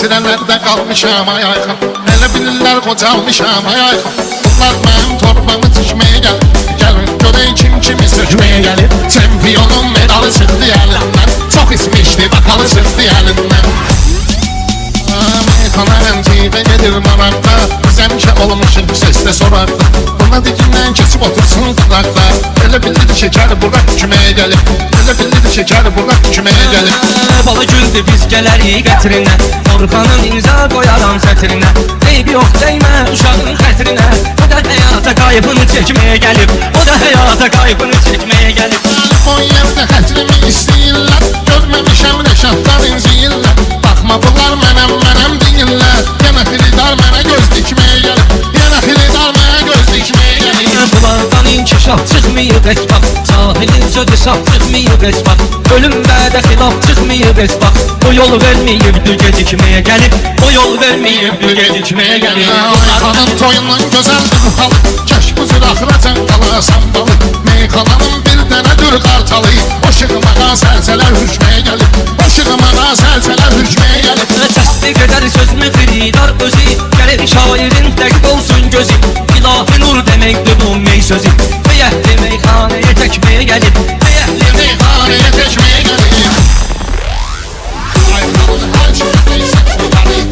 Xətirələrdə qalmışam ay ayxan, elə bilirlər qocalmışam ay ayxan. Bunlar mənim torbamı tikməyə gəlir, gəlin görək kim kimi sökməyə gəlir. Çempionun medalı çıxdı əlindən, çox ismişdi bakalı çıxdı əlindən. Meyxana ənciydə gedir maraqda, biz həmişə olmuşuq səslə soraqda. Buna dikindən keçib otursun qulaqda, elə bildir şəkər buraq küməyə gəlir, elə bildir şəkər buraq küməyə gəlir. Bala güldü biz gələrik qətrinə, Orxanın imza qoyaram sətrinə. Eybi yox dəymə uşağın xətrinə, o da həyata qayıbını çəkməyə gəlib, o da həyata qayıbını çəkməyə gəlib. O yerdə xətrimi istəyirlər, görməmişəm rəşadlar inciyirlər. Baxma bunlar mənəm deyirlər, yenə xilidar mənə göz dikməyə gəlib, yenə xilidar mənə göz dikməyə gəlib. Bunlardan inkişaf çıxmayıb heç bax, sahilin sözü saf çıxmayıb heç bax, ölüm bədə xilaf çıxmayıb heç bax. O yol verməyibdir gecikməyə gəlib, o yol verməyibdir gecikməyə gəlib. Ayxanın toyundan gözəldir bu halı, kəş bu cür axıracan qalasan balı. Meyxananın bir dənədir qartalı, o şığımağa səlsələr hürkməyə gəlib, o şığımağa səlsələr hürkməyə gəlib. Təsdiq edər sözümü xridar özü, gəlir şairin dəqiq olsun gözü. İlahi nur deməkdir bu mey sözü, beyəhli meyxanəyə təkməyə gəlib, beyəhli meyxanəyə təkməyə gəlib. Ayxanın hər şeydəysə qurtarı,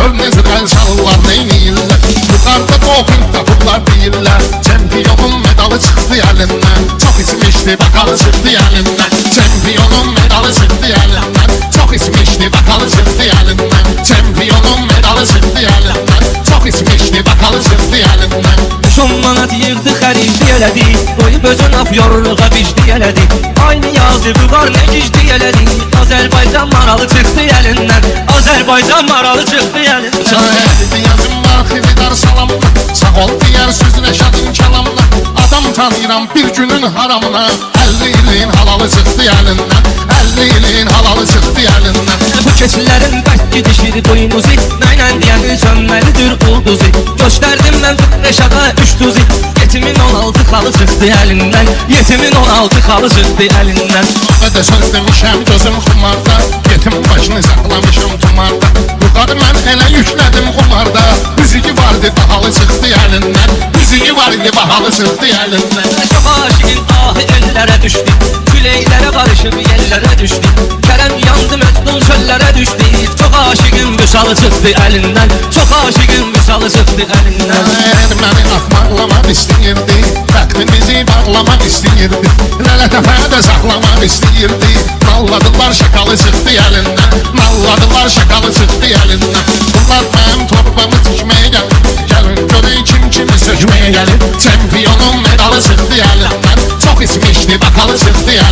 gör necə qəlşallar neyniyirlər. Yuxarıda toxum tapırlar deyirlər, çempionun medalı çıxdı əlindən, çox ismişdi bakalı çıxdı əlindən. Çempionun medalı çıxdı əlindən, çox ismişdi bakalı çıxdı əlindən. Çempionun medalı çıxdı əlindən, çox ismişdi bakalı çıxdı əlindən. 10 manat yığdı xərifli elədi, qoyub özün af yorluğa bicdi elədi. Aynı yazıbı var nə gicdi elədi, Azərbaycan maralı çıxdı əlindən, Azərbaycan maralı çıxdı əlindən. Şəhərli yazım var xilidar salamla, sağ ol deyər söz Rəşadın kəlamla. Adam tanıyıram bir günün haramına, 50 ilin halalı çıxdı əlindən, 50 ilin halalı çıxdı əlindən. Bu keçilərin bərk gidişir boynuzu, nəylə deyəni sönməlidir ulduzu. Göstərdim mən Rəşada 3 tuzi, yetimin 16 xalı çıxdı əlindən, yetimin 16 xalı çıxdı əlindən. Və də söz demişəm gözüm xumarda, yetim başını saxlamışım tumarda. Yuxarı mən elə yüklədim xumarda, müziği vardı bahalı çıxdı əlindən, müziği vardı bahalı çıxdı əlindən. Çox aşiqin ahı ellərə düşdü, küləklərə qarışıb yerlərə düşdü. Kərəm yandı məcnun çöllərə düşdü, çox aşiqin vüsalı çıxdı əlindən, çox aşiqin vüsalı çıxdı əlindən. Məni axmaqlamaq istəyirdi, bəxtimizi bağlamaq istəyirdi, lələtəfədə saxlamaq istəyirdi. Nalladılar şakalı çıxdı əlindən, nalladılar şakalı çıxdı əlindən. Bunlar mənim torbamı tikməyə gəlir, gəlin görək kim kimi sökməyə gəlir. Çempionun medalı çıxdı əlindən, çox ismişdi bakalı çıxdı əlindən.